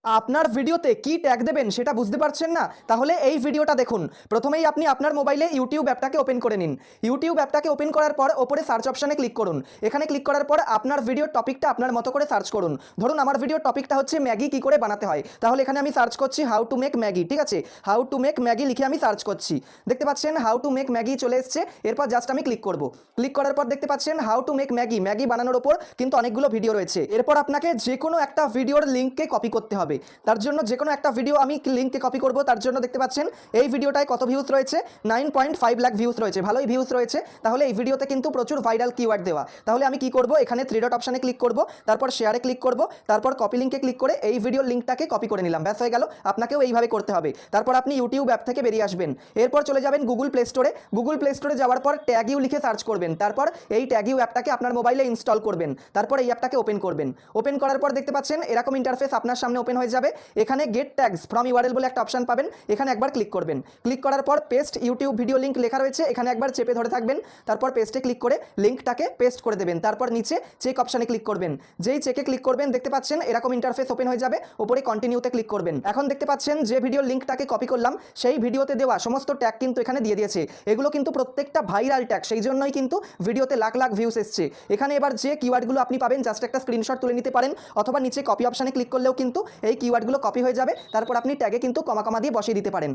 আপনার ভিডিওতে কি ট্যাগ দেবেন সেটা বুঝতে পারছেন না? তাহলে এই ভিডিওটা দেখুন। প্রথমেই আপনি আপনার মোবাইলে ইউটিউব অ্যাপটাকে ওপেন করে নিন। ইউটিউব অ্যাপটাকে ওপেন করার পর ওপরে সার্চ অপশানে ক্লিক করুন। এখানে ক্লিক করার পর আপনার ভিডিওর টপিকটা আপনার মতো করে সার্চ করুন। ধরুন আমার ভিডিওর টপিকটা হচ্ছে ম্যাগি কী করে বানাতে হয়। তাহলে এখানে আমি সার্চ করছি হাউ টু মেক ম্যাগি, ঠিক আছে? হাউ টু মেক ম্যাগি লিখে আমি সার্চ করছি। দেখতে পাচ্ছেন হাউ টু মেক ম্যাগি চলে এসছে। এরপর জাস্ট আমি ক্লিক করব। ক্লিক করার পর দেখতে পাচ্ছেন how to make Maggi, Maggi বানানোর ওপর কিন্তু অনেকগুলো ভিডিও রয়েছে। এরপর আপনাকে যে কোনো একটা ভিডিওর লিঙ্ককে কপি করতে হবে। তার জন্য যে কোনো একটা ভিডিও আমি লিঙ্ককে কপি করব। তার জন্য দেখতে পাচ্ছেন এই ভিডিওটায় কত ভিউজ রয়েছে, 9.5 লাখ ভিউজ রয়েছে, ভালোই ভিউজ রয়েছে। তাহলে এই ভিডিওতে কিন্তু প্রচুর ভাইরাল কিওয়ার্ড দেওয়া। তাহলে আমি কি করব, এখানে থ্রি ডট অপশানে ক্লিক করব, তারপর শেয়ারে ক্লিক করব, তারপর কপি লিঙ্কে ক্লিক করে এই ভিডিওর লিঙ্কটাকে কপি করে নিলাম। ব্যাস হয়ে গেল। আপনাকেও এইভাবে করতে হবে। তারপর আপনি ইউটিউব অ্যাপ থেকে বেরিয়ে আসবেন। এরপর চলে যাবেন গুগল প্লে স্টোরে। গুগল প্লে স্টোরে যাওয়ার পর ট্যাগ ইউ লিখে সার্চ করবেন। তারপর এই ট্যাগ ইউ অ্যাপটাকে আপনার মোবাইলে ইনস্টল করবেন। তারপর এই অ্যাপটাকে ওপেন করবেন। ওপেন করার পর দেখতে পাচ্ছেন এরকম ইন্টারফেস আপনার সামনে ওপেন হয়ে যাবে। এখানে গেট ট্যাগস ফ্রম ইউআরএল বলে একটা অপশন পাবেন। এখানে একবার ক্লিক করবেন। ক্লিক করার পর পেস্ট ইউটিউব ভিডিও লিঙ্ক লেখা রয়েছে, এখানে একবার চেপে ধরে থাকবেন। তারপর পেস্টে ক্লিক করে লিঙ্কটাকে পেস্ট করে দেবেন। তারপর নিচে চেক অপশানে ক্লিক করবেন। যেই চেকে ক্লিক করবেন দেখতে পাচ্ছেন এরকম ইন্টারফেস ওপেন হয়ে যাবে। উপরে কন্টিনিউতে ক্লিক করবেন। এখন দেখতে পাচ্ছেন যে ভিডিও লিঙ্কটাকে কপি করলাম সেই ভিডিওতে দেওয়া সমস্ত ট্যাগ কিন্তু এখানে দিয়ে দিয়েছে। এগুলো কিন্তু প্রত্যেকটা ভাইরাল ট্যাগ, সেই জন্যই কিন্তু ভিডিওতে লাখ লাখ ভিউস এসছে। এখানে এবার যে কিওয়ার্ডগুলো আপনি পাবেন জাস্ট একটা স্ক্রিনশট তুলে নিতে পারেন, অথবা নিচে কপি অপশানে ক্লিক করলেও কিন্তু এই কিওয়ার্ডগুলো কপি হয়ে যাবে। তারপর আপনি ট্যাগে কিন্তু কমা কমা দিয়ে বসিয়ে দিতে পারেন।